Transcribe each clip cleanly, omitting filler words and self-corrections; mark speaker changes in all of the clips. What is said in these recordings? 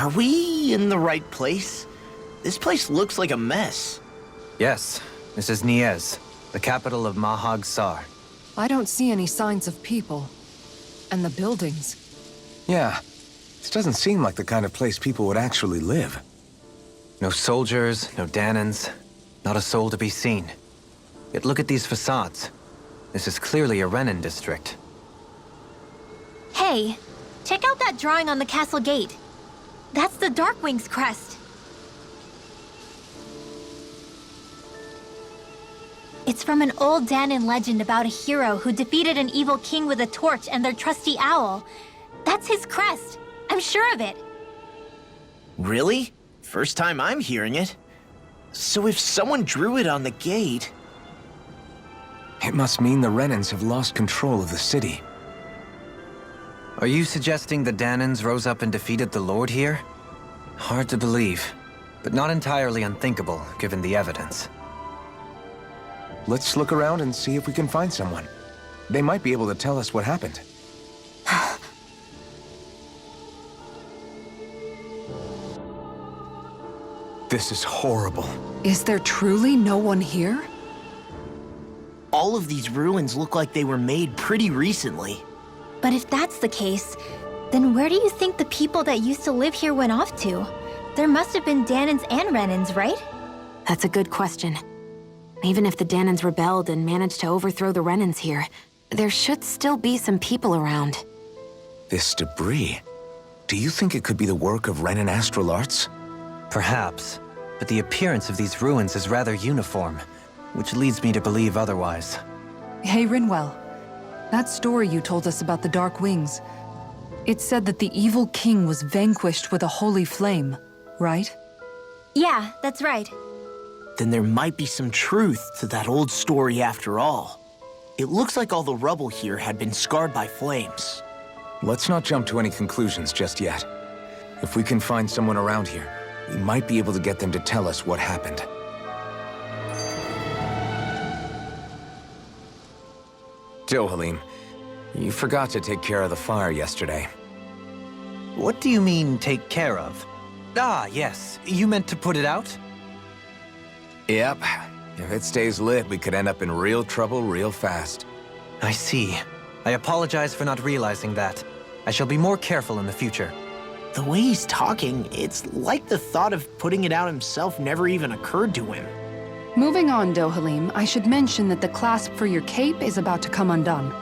Speaker 1: Are we in the right place? This place looks like a mess.
Speaker 2: Yes, this is Niez, the capital of Mahag Sar.
Speaker 3: I don't see any signs of people. And the buildings.
Speaker 4: Yeah, this doesn't seem like the kind of place people would actually live.
Speaker 2: No soldiers, no Danans, not a soul to be seen. Yet look at these facades. This is clearly a Renan district.
Speaker 5: Hey, check out that drawing on the castle gate. That's the Darkwing's crest. It's from an old Danan legend about a hero who defeated an evil king with a torch and their trusty owl. That's his crest. I'm sure of it.
Speaker 1: Really? First time I'm hearing it. So if someone drew it on the gate...
Speaker 4: It must mean the Renans have lost control of the city.
Speaker 2: Are you suggesting the Danans rose up and defeated the Lord here? Hard to believe, but not entirely unthinkable, given the evidence.
Speaker 4: Let's look around and see if we can find someone. They might be able to tell us what happened. This is horrible.
Speaker 3: Is there truly no one here?
Speaker 1: All of these ruins look like they were made pretty recently.
Speaker 5: But if that's the case, then where do you think the people that used to live here went off to? There must have been Danans and Renans, right?
Speaker 6: That's a good question. Even if the Danans rebelled and managed to overthrow the Renans here, there should still be some people around.
Speaker 4: This debris. Do you think it could be the work of Renan astral arts?
Speaker 2: Perhaps, but the appearance of these ruins is rather uniform, which leads me to believe otherwise.
Speaker 3: Hey, Rinwell. That story you told us about the Dark Wings. It said that the evil king was vanquished with a holy flame, right?
Speaker 5: Yeah, that's right.
Speaker 1: Then there might be some truth to that old story after all. It looks like all the rubble here had been scarred by flames.
Speaker 4: Let's not jump to any conclusions just yet. If we can find someone around here, we might be able to get them to tell us what happened. Dohalim, you forgot to take care of the fire yesterday.
Speaker 2: What do you mean, take care of? Ah, yes. You meant to put it out?
Speaker 4: Yep. If it stays lit, we could end up in real trouble real fast.
Speaker 2: I see. I apologize for not realizing that. I shall be more careful in the future.
Speaker 1: The way he's talking, it's like the thought of putting it out himself never even occurred to him.
Speaker 3: Moving on, Dohalim, I should mention that the clasp for your cape is about to come undone.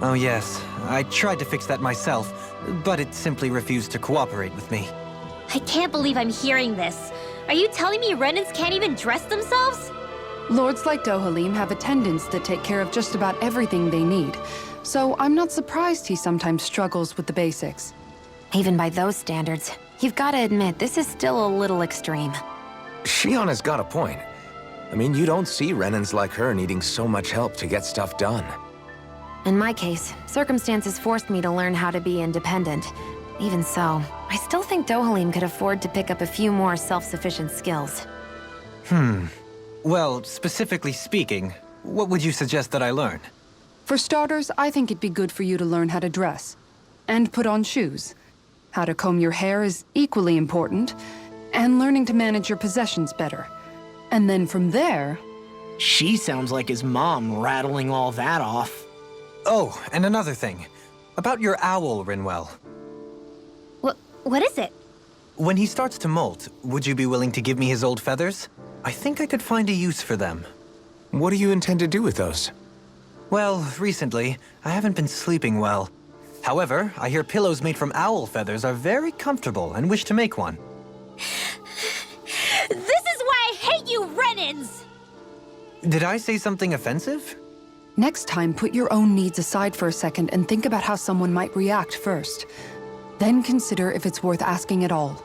Speaker 2: Oh yes, I tried to fix that myself, but it simply refused to cooperate with me.
Speaker 5: I can't believe I'm hearing this. Are you telling me Renans can't even dress themselves?
Speaker 3: Lords like Dohalim have attendants that take care of just about everything they need, so I'm not surprised he sometimes struggles with the basics.
Speaker 6: Even by those standards, you've got to admit this is still a little extreme.
Speaker 4: Shionna's got a point. I mean, you don't see Renans like her needing so much help to get stuff done.
Speaker 6: In my case, circumstances forced me to learn how to be independent. Even so, I still think Dohalim could afford to pick up a few more self-sufficient skills.
Speaker 2: Well, specifically speaking, what would you suggest that I learn?
Speaker 3: For starters, I think it'd be good for you to learn how to dress. And put on shoes. How to comb your hair is equally important. And learning to manage your possessions better. And then from there...
Speaker 1: She sounds like his mom rattling all that off.
Speaker 2: Oh, and another thing. About your owl, Rinwell.
Speaker 5: What is it?
Speaker 2: When he starts to molt, would you be willing to give me his old feathers? I think I could find a use for them.
Speaker 4: What do you intend to do with those?
Speaker 2: Well, recently, I haven't been sleeping well. However, I hear pillows made from owl feathers are very comfortable and wish to make one.
Speaker 5: This is why I hate you, Renans!
Speaker 2: Did I say something offensive?
Speaker 3: Next time, put your own needs aside for a second and think about how someone might react first. Then consider if it's worth asking at all.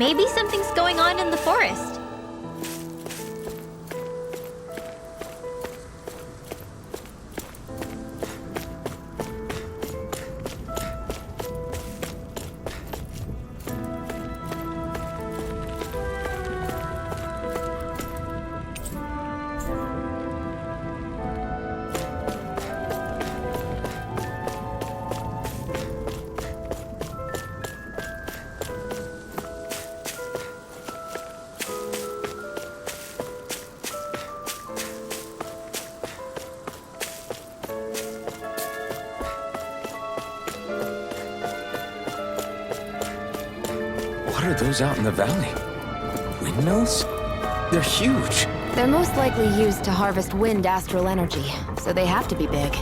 Speaker 5: Maybe something's going on in the forest.
Speaker 4: What are those out in the valley? Windmills? They're huge.
Speaker 6: They're most likely used to harvest wind astral energy, so they have to be big.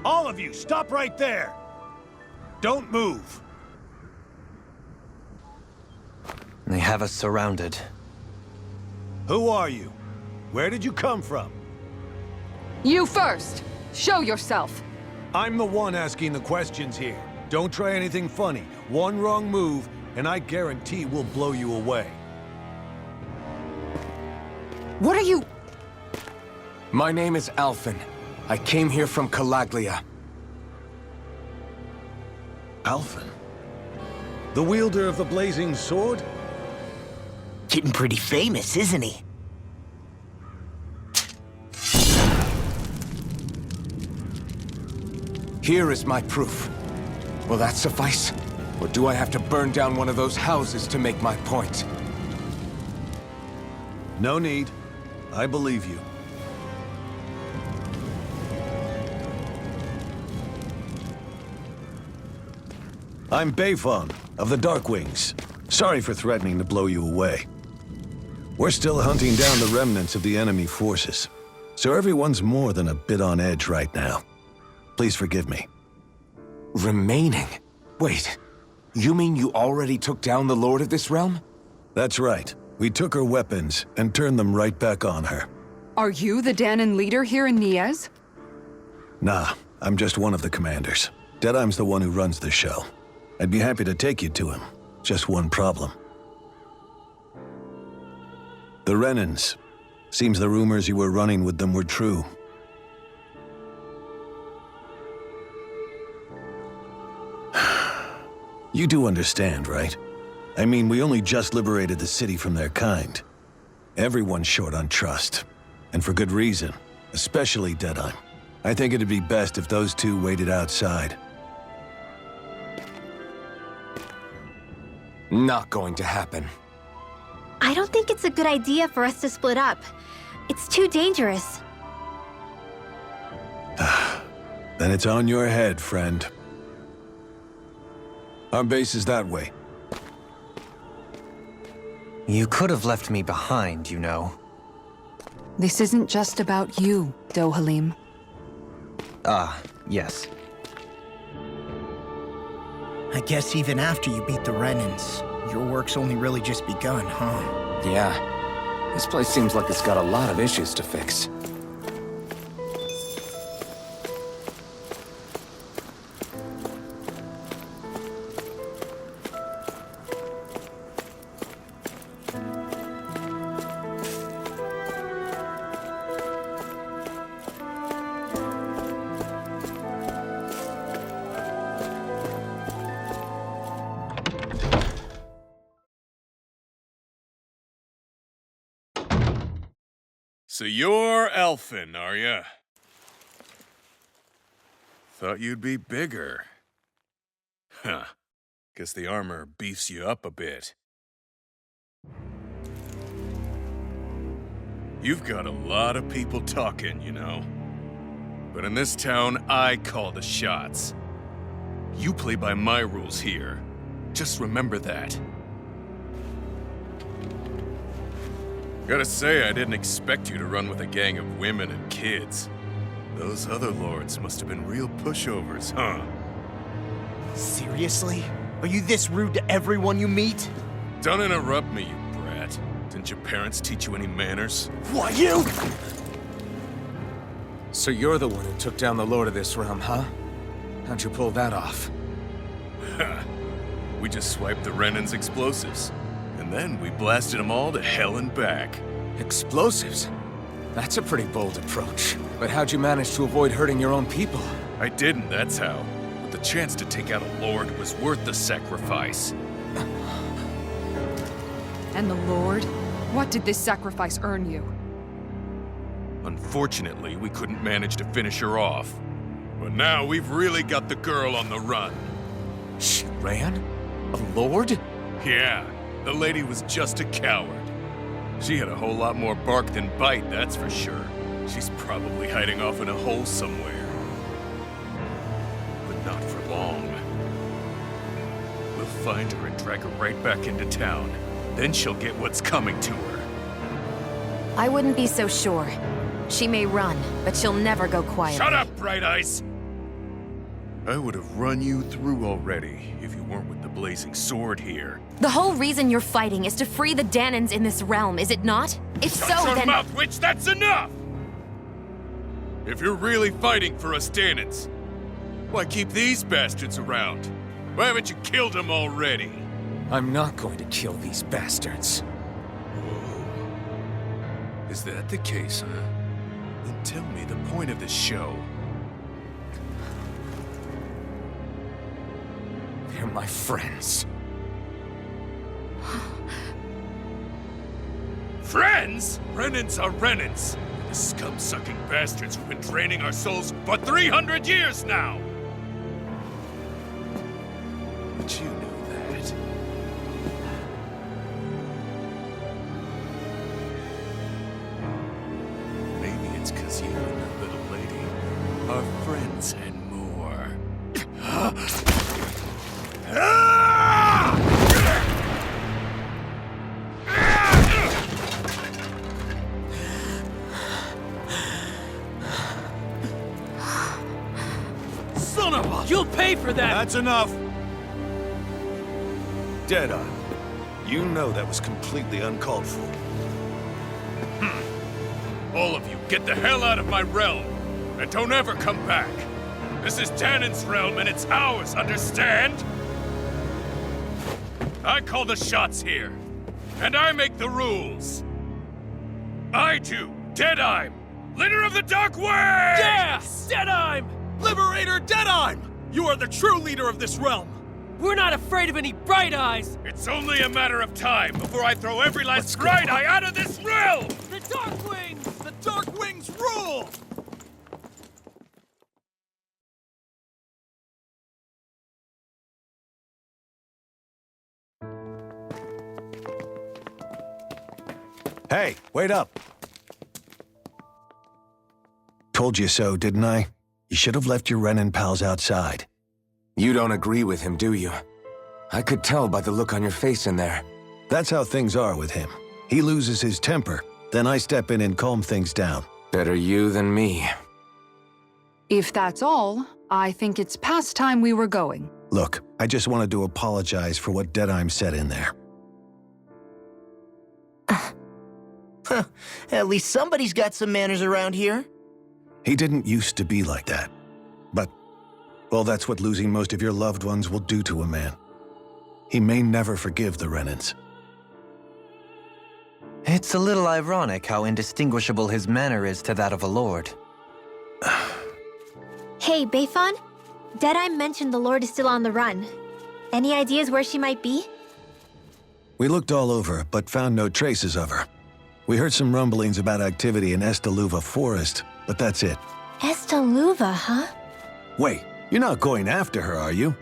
Speaker 7: All of you, stop right there! Don't move!
Speaker 2: They have us surrounded.
Speaker 7: Who are you? Where did you come from?
Speaker 3: You first! Show yourself!
Speaker 7: I'm the one asking the questions here. Don't try anything funny. One wrong move, and I guarantee we'll blow you away.
Speaker 3: What are you...
Speaker 4: My name is Alphen. I came here from Calaglia.
Speaker 7: Alphen? The wielder of the blazing sword?
Speaker 1: Getting pretty famous, isn't he?
Speaker 4: Here is my proof. Will that suffice? Or do I have to burn down one of those houses to make my point?
Speaker 7: No need. I believe you. I'm Bayfon, of the Darkwings. Sorry for threatening to blow you away. We're still hunting down the remnants of the enemy forces, so everyone's more than a bit on edge right now. Please forgive me.
Speaker 4: Remaining? Wait, you mean you already took down the Lord of this realm?
Speaker 7: That's right. We took her weapons and turned them right back on her.
Speaker 3: Are you the Danon leader here in Niez?
Speaker 7: Nah, I'm just one of the commanders. Deadeye's the one who runs the show. I'd be happy to take you to him. Just one problem. The Renans. Seems the rumors you were running with them were true. You do understand, right? I mean, we only just liberated the city from their kind. Everyone's short on trust. And for good reason. Especially Deadeye. I think it'd be best if those two waited outside.
Speaker 4: Not going to happen.
Speaker 5: I don't think it's a good idea for us to split up. It's too dangerous.
Speaker 7: Then it's on your head, friend. Our base is that way.
Speaker 2: You could have left me behind, you know.
Speaker 3: This isn't just about you, Dohalim.
Speaker 2: Ah, yes.
Speaker 1: I guess even after you beat the Renans, your work's only really just begun, huh?
Speaker 4: Yeah. This place seems like it's got a lot of issues to fix.
Speaker 8: So you're elfin, are ya? Thought you'd be bigger. Huh. Guess the armor beefs you up a bit. You've got a lot of people talking, you know. But in this town, I call the shots. You play by my rules here. Just remember that. Gotta say, I didn't expect you to run with a gang of women and kids. Those other lords must have been real pushovers, huh?
Speaker 1: Seriously? Are you this rude to everyone you meet?
Speaker 8: Don't interrupt me, you brat. Didn't your parents teach you any manners?
Speaker 1: What, you?
Speaker 4: So you're the one who took down the lord of this realm, huh? How'd you pull that off?
Speaker 8: We just swiped the Renan's explosives. And then we blasted them all to hell and back.
Speaker 4: Explosives? That's a pretty bold approach. But how'd you manage to avoid hurting your own people?
Speaker 8: I didn't, that's how. But the chance to take out a lord was worth the sacrifice.
Speaker 3: And the Lord? What did this sacrifice earn you?
Speaker 8: Unfortunately, we couldn't manage to finish her off. But now we've really got the girl on the run.
Speaker 4: She ran? A lord?
Speaker 8: Yeah, the lady was just a coward. She had a whole lot more bark than bite, that's for sure. She's probably hiding off in a hole somewhere. But not for long. We'll find her and drag her right back into town. Then she'll get what's coming to her.
Speaker 6: I wouldn't be so sure. She may run, but she'll never go quiet.
Speaker 8: Shut up, Bright Eyes! I would have run you through already if you weren't with the blazing sword here.
Speaker 6: The whole reason you're fighting is to free the Danans in this realm, is it not? If so,
Speaker 8: Shut your
Speaker 6: then—
Speaker 8: mouth, witch! That's enough! If you're really fighting for us Danans, why keep these bastards around? Why haven't you killed them already?
Speaker 4: I'm not going to kill these bastards.
Speaker 8: Whoa. Is that the case, huh? Then tell me the point of the show.
Speaker 4: They're my friends.
Speaker 8: Friends? Renans are Renans. The scum-sucking bastards who've been draining our souls for 300 years now! But you know that. Maybe it's 'cause you and that little lady are friends and more.
Speaker 9: Son of a... You'll pay for that!
Speaker 7: That's enough! Deadeye, you know that was completely uncalled for.
Speaker 8: All of you, get the hell out of my realm! And don't ever come back! This is Danan's realm and it's ours, understand? I call the shots here. And I make the rules. I do, Deadeye, leader of the Dark Wings!
Speaker 9: Yeah! Deadeye! Liberator Deadeye! You are the true leader of this realm! We're not afraid of any Bright Eyes!
Speaker 8: It's only a matter of time before I throw every last Bright Eye out of this realm!
Speaker 9: The Dark Wings! The Dark Wings rule!
Speaker 7: Hey, wait up! Told you so, didn't I? You should have left your Renan pals outside.
Speaker 4: You don't agree with him, do you? I could tell by the look on your face in there.
Speaker 7: That's how things are with him. He loses his temper, then I step in and calm things down.
Speaker 4: Better you than me.
Speaker 3: If that's all, I think it's past time we were going.
Speaker 7: Look, I just wanted to apologize for what Deadeye said in there.
Speaker 1: At least somebody's got some manners around here.
Speaker 7: He didn't used to be like that. But, well, that's what losing most of your loved ones will do to a man. He may never forgive the Renans.
Speaker 2: It's a little ironic how indistinguishable his manner is to that of a lord.
Speaker 5: Hey, Bayfon? Deadeye mentioned the Lord is still on the run. Any ideas where she might be?
Speaker 7: We looked all over, but found no traces of her. We heard some rumblings about activity in Estaluva Forest, but that's it.
Speaker 5: Estaluva, huh?
Speaker 7: Wait, you're not going after her, are you?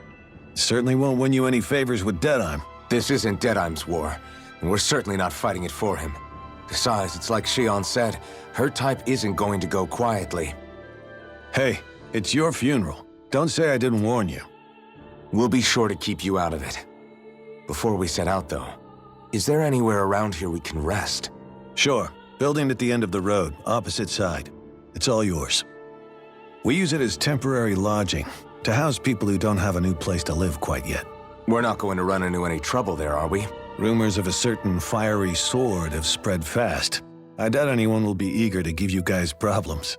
Speaker 7: Certainly won't win you any favors with Deadheim.
Speaker 4: This isn't Deadheim's war, and we're certainly not fighting it for him. Besides, it's like Shion said, her type isn't going to go quietly.
Speaker 7: Hey, it's your funeral. Don't say I didn't warn you.
Speaker 4: We'll be sure to keep you out of it. Before we set out, though, is there anywhere around here we can rest?
Speaker 7: Sure. Building at the end of the road, opposite side. It's all yours. We use it as temporary lodging, to house people who don't have a new place to live quite yet.
Speaker 4: We're not going to run into any trouble there, are we?
Speaker 7: Rumors of a certain fiery sword have spread fast. I doubt anyone will be eager to give you guys problems.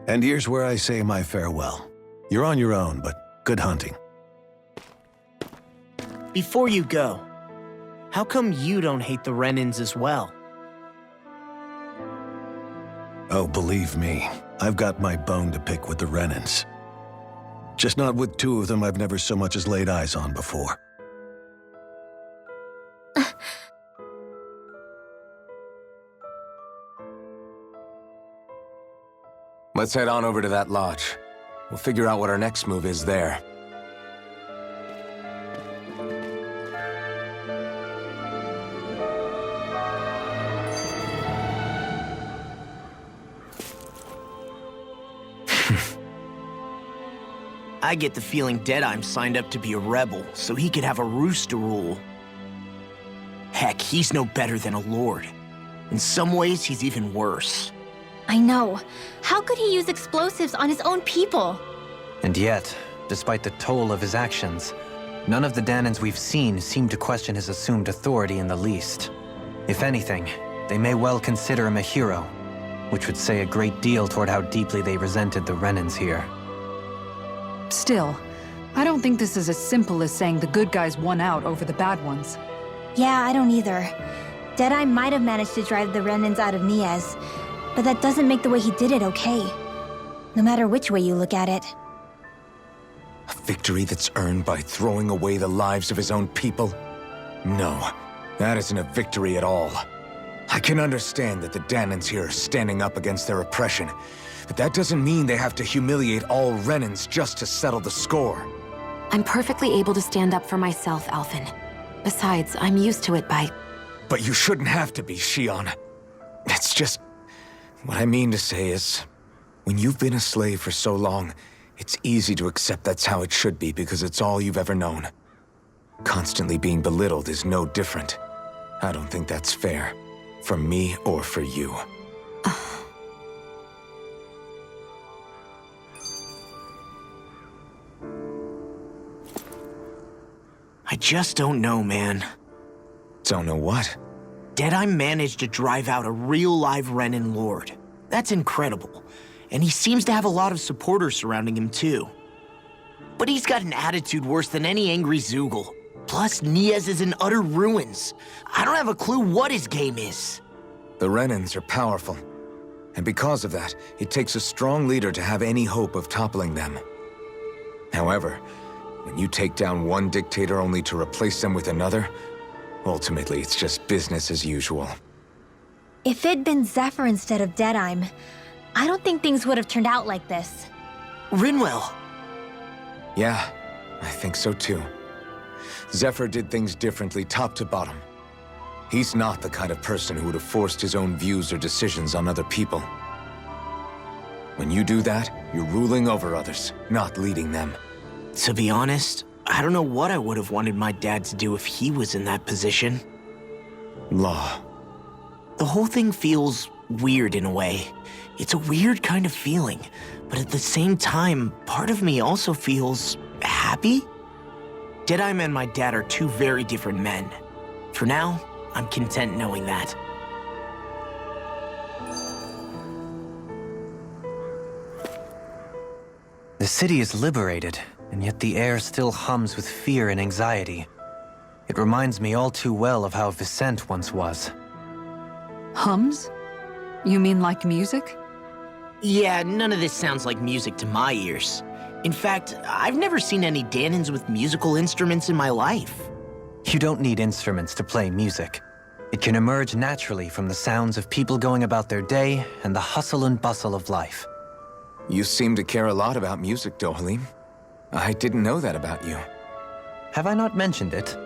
Speaker 7: And here's where I say my farewell. You're on your own, but good hunting.
Speaker 1: Before you go, how come you don't hate the Renans as well?
Speaker 7: Oh, believe me, I've got my bone to pick with the Renans. Just not with two of them I've never so much as laid eyes on before.
Speaker 4: Let's head on over to that lodge. We'll figure out what our next move is there.
Speaker 1: I get the feeling Deadheim signed up to be a rebel so he could have a roost to rule. Heck, he's no better than a lord. In some ways, he's even worse.
Speaker 5: I know. How could he use explosives on his own people?
Speaker 2: And yet, despite the toll of his actions, none of the Danans we've seen seem to question his assumed authority in the least. If anything, they may well consider him a hero, which would say a great deal toward how deeply they resented the Renans here.
Speaker 3: Still, I don't think this is as simple as saying the good guys won out over the bad ones.
Speaker 5: Yeah, I don't either. Deadeye might have managed to drive the Renans out of Nias, but that doesn't make the way he did it okay. No matter which way you look at it.
Speaker 4: A victory that's earned by throwing away the lives of his own people? No, that isn't a victory at all. I can understand that the Danans here are standing up against their oppression, but that doesn't mean they have to humiliate all Renans just to settle the score.
Speaker 6: I'm perfectly able to stand up for myself, Alphen. Besides, I'm used to it by...
Speaker 4: But you shouldn't have to be, Shion. It's just... What I mean to say is, when you've been a slave for so long, it's easy to accept that's how it should be because it's all you've ever known. Constantly being belittled is no different. I don't think that's fair. For me or for you.
Speaker 1: I just don't know, man.
Speaker 4: Don't know what?
Speaker 1: Deadeye managed to drive out a real live Renan lord. That's incredible. And he seems to have a lot of supporters surrounding him too. But he's got an attitude worse than any angry Zoogle. Plus, Nias is in utter ruins. I don't have a clue what his game is.
Speaker 4: The Renans are powerful. And because of that, it takes a strong leader to have any hope of toppling them. However, when you take down one dictator only to replace them with another, ultimately it's just business as usual.
Speaker 5: If it'd been Zephyr instead of Deadeye, I don't think things would have turned out like this.
Speaker 1: Rinwell.
Speaker 4: Yeah, I think so too. Zephyr did things differently top to bottom. He's not the kind of person who would have forced his own views or decisions on other people. When you do that, you're ruling over others, not leading them.
Speaker 1: To be honest, I don't know what I would have wanted my dad to do if he was in that position.
Speaker 4: Law.
Speaker 1: The whole thing feels weird in a way. It's a weird kind of feeling, but at the same time, part of me also feels happy. Deadeye and my dad are two very different men. For now, I'm content knowing that.
Speaker 2: The city is liberated, and yet the air still hums with fear and anxiety. It reminds me all too well of how Vicente once was.
Speaker 3: Hums? You mean like music?
Speaker 1: Yeah, none of this sounds like music to my ears. In fact, I've never seen any Danans with musical instruments in my life.
Speaker 2: You don't need instruments to play music. It can emerge naturally from the sounds of people going about their day and the hustle and bustle of life.
Speaker 4: You seem to care a lot about music, Dohalim. I didn't know that about you.
Speaker 2: Have I not mentioned it?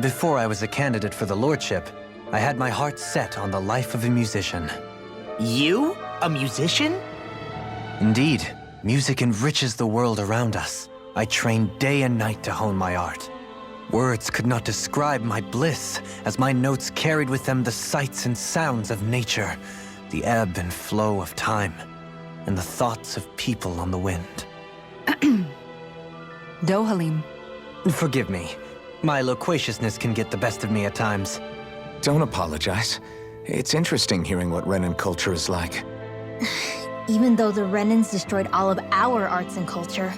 Speaker 2: Before I was a candidate for the lordship, I had my heart set on the life of a musician.
Speaker 1: You? A musician?
Speaker 2: Indeed, music enriches the world around us. I trained day and night to hone my art. Words could not describe my bliss, as my notes carried with them the sights and sounds of nature, the ebb and flow of time, and the thoughts of people on the wind.
Speaker 3: Dohalim.
Speaker 2: Forgive me. My loquaciousness can get the best of me at times.
Speaker 4: Don't apologize. It's interesting hearing what Renan culture is like.
Speaker 5: Even though the Renans destroyed all of our arts and culture.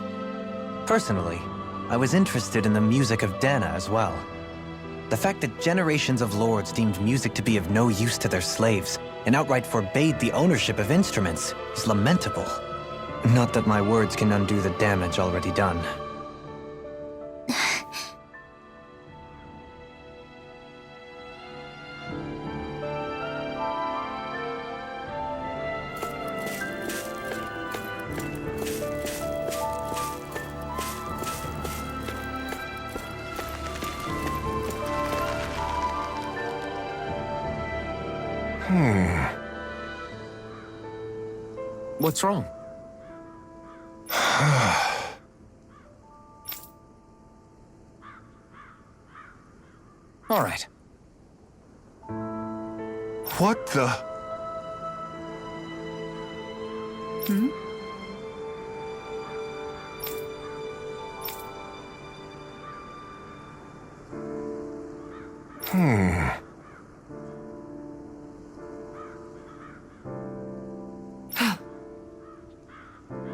Speaker 2: Personally, I was interested in the music of Dana as well. The fact that generations of lords deemed music to be of no use to their slaves and outright forbade the ownership of instruments is lamentable. Not that my words can undo the damage already done.
Speaker 4: What's wrong? All right.
Speaker 7: What the?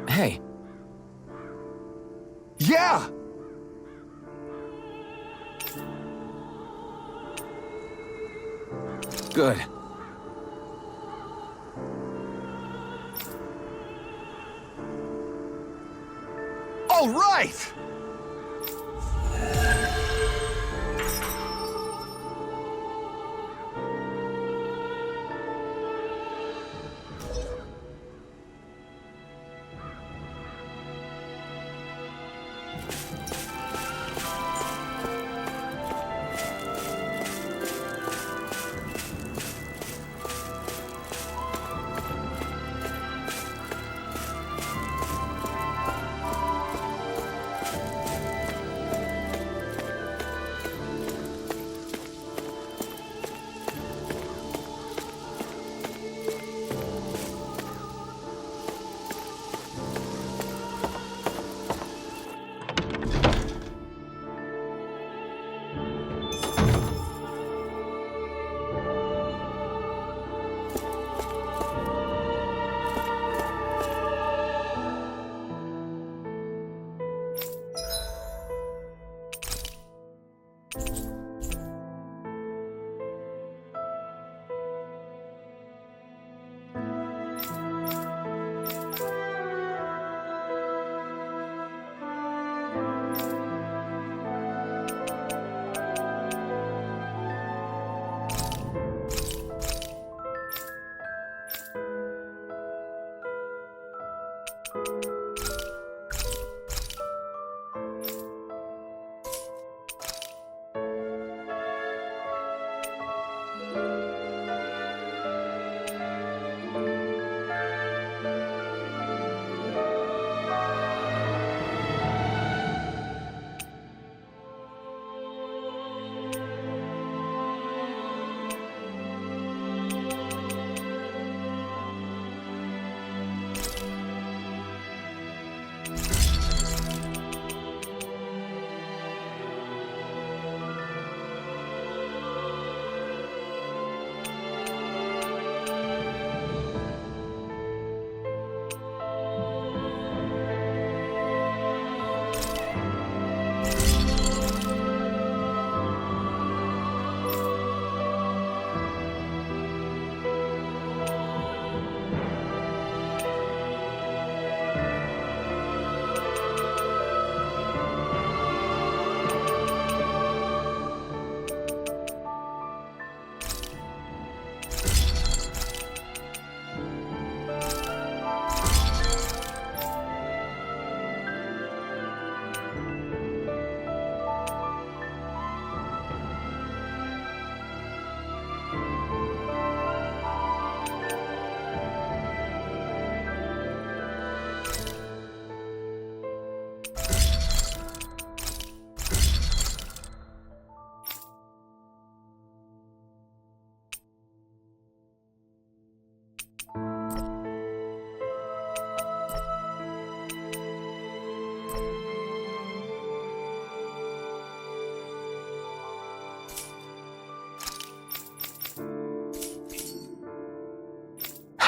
Speaker 4: Hey.
Speaker 7: Yeah!
Speaker 4: Good.
Speaker 7: All right!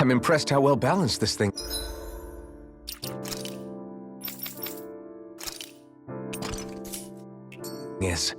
Speaker 4: I'm impressed how well balanced this thing is.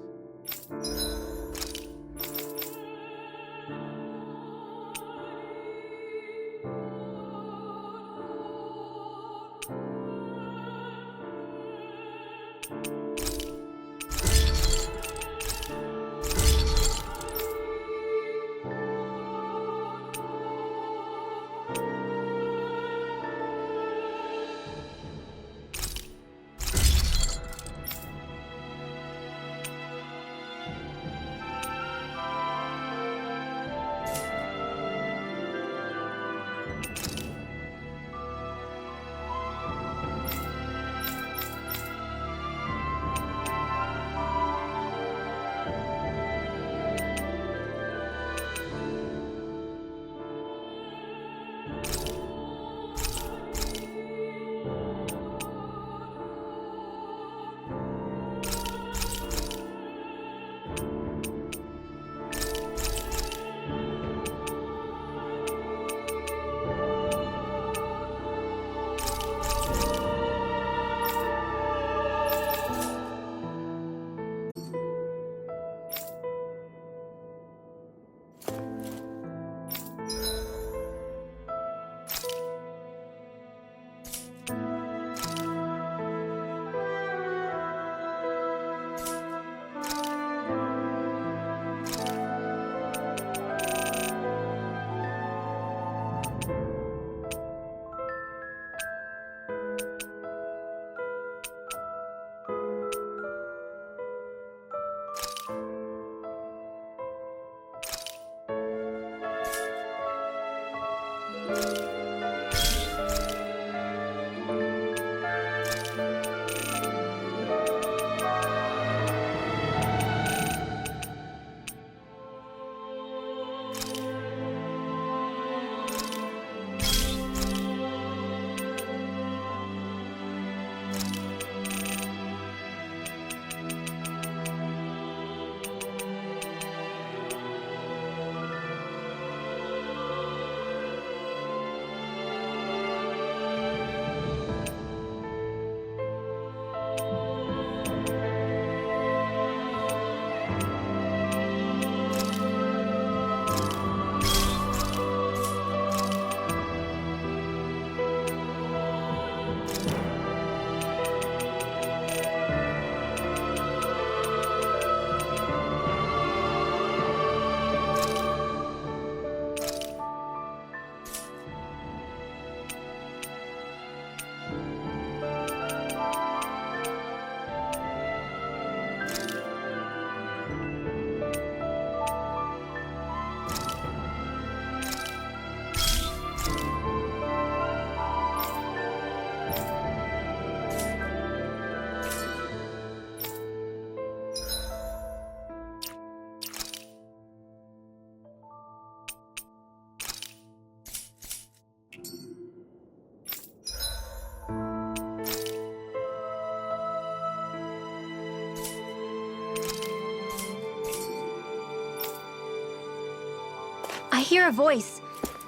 Speaker 5: I hear a voice.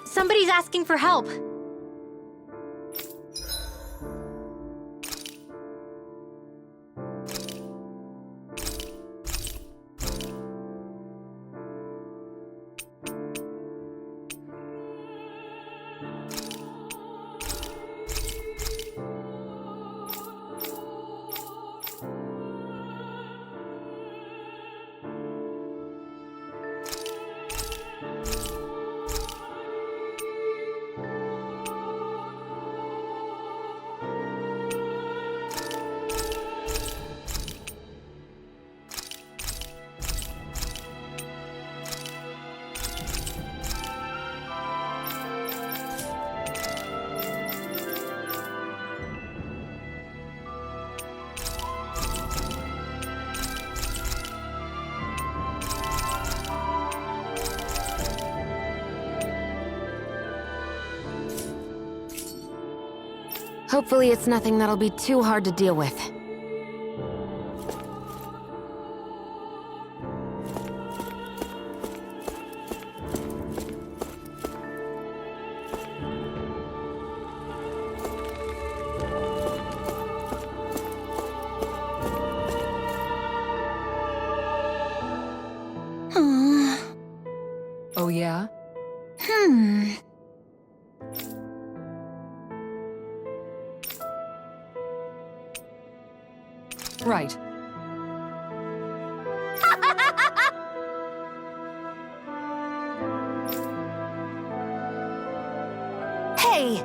Speaker 5: Somebody's asking for help.
Speaker 6: Hopefully it's nothing that'll be too hard to deal with.
Speaker 3: Oh yeah? Right.
Speaker 6: Hey!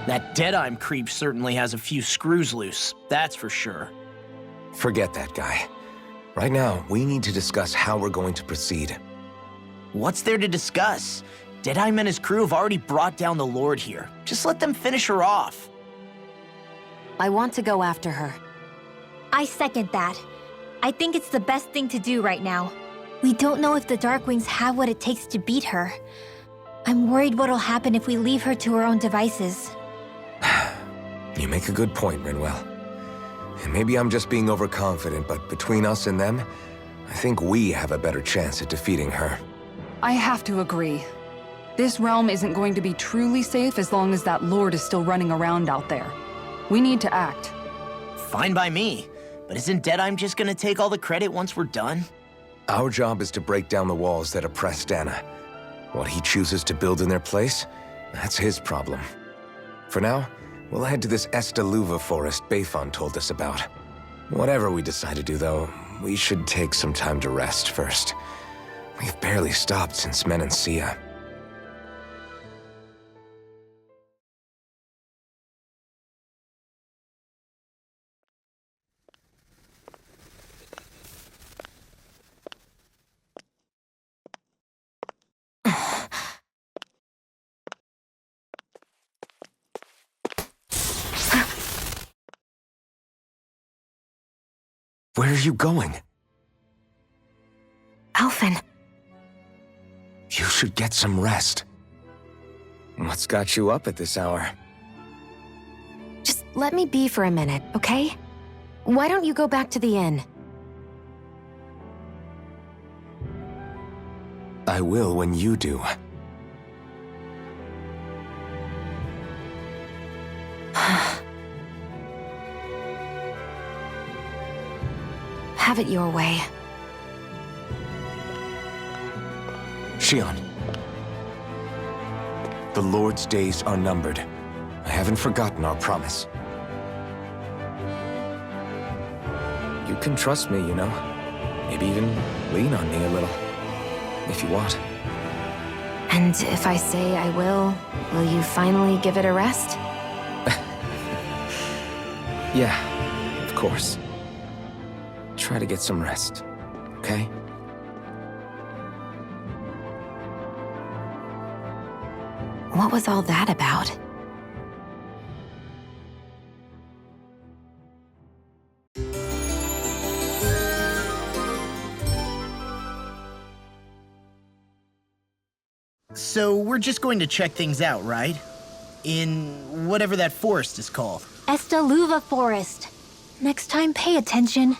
Speaker 1: That Deadeye creep certainly has a few screws loose, that's for sure.
Speaker 4: Forget that guy. Right now, we need to discuss how we're going to proceed.
Speaker 1: What's there to discuss? Deadeye and his crew have already brought down the Lord here. Just let them finish her off.
Speaker 6: I want to go after her.
Speaker 5: I second that. I think it's the best thing to do right now. We don't know if the Darkwings have what it takes to beat her. I'm worried what'll happen if we leave her to her own devices.
Speaker 4: You make a good point, Rinwell. And maybe I'm just being overconfident, but between us and them, I think we have a better chance at defeating her.
Speaker 3: I have to agree. This realm isn't going to be truly safe as long as that Lord is still running around out there. We need to act.
Speaker 1: Fine by me. But isn't Deadeye just gonna take all the credit once we're done?
Speaker 4: Our job is to break down the walls that oppress Dana. What he chooses to build in their place, that's his problem. For now, we'll head to this Estaluva forest Bayfon told us about. Whatever we decide to do, though, we should take some time to rest first. We've barely stopped since Menancia. Where are you going?
Speaker 6: Alphen.
Speaker 4: You should get some rest. What's got you up at this hour?
Speaker 6: Just let me be for a minute, okay? Why don't you go back to the inn?
Speaker 4: I will when you do.
Speaker 6: Have it your way.
Speaker 4: Shion. The Lord's days are numbered. I haven't forgotten our promise. You can trust me, you know. Maybe even lean on me a little. If you want.
Speaker 6: And if I say I will you finally give it a rest?
Speaker 4: Yeah, of course. Try to get some rest, okay?
Speaker 6: What was all that about?
Speaker 1: So we're just going to check things out, right? In whatever that forest is called.
Speaker 5: Estaluva Forest. Next time, pay attention.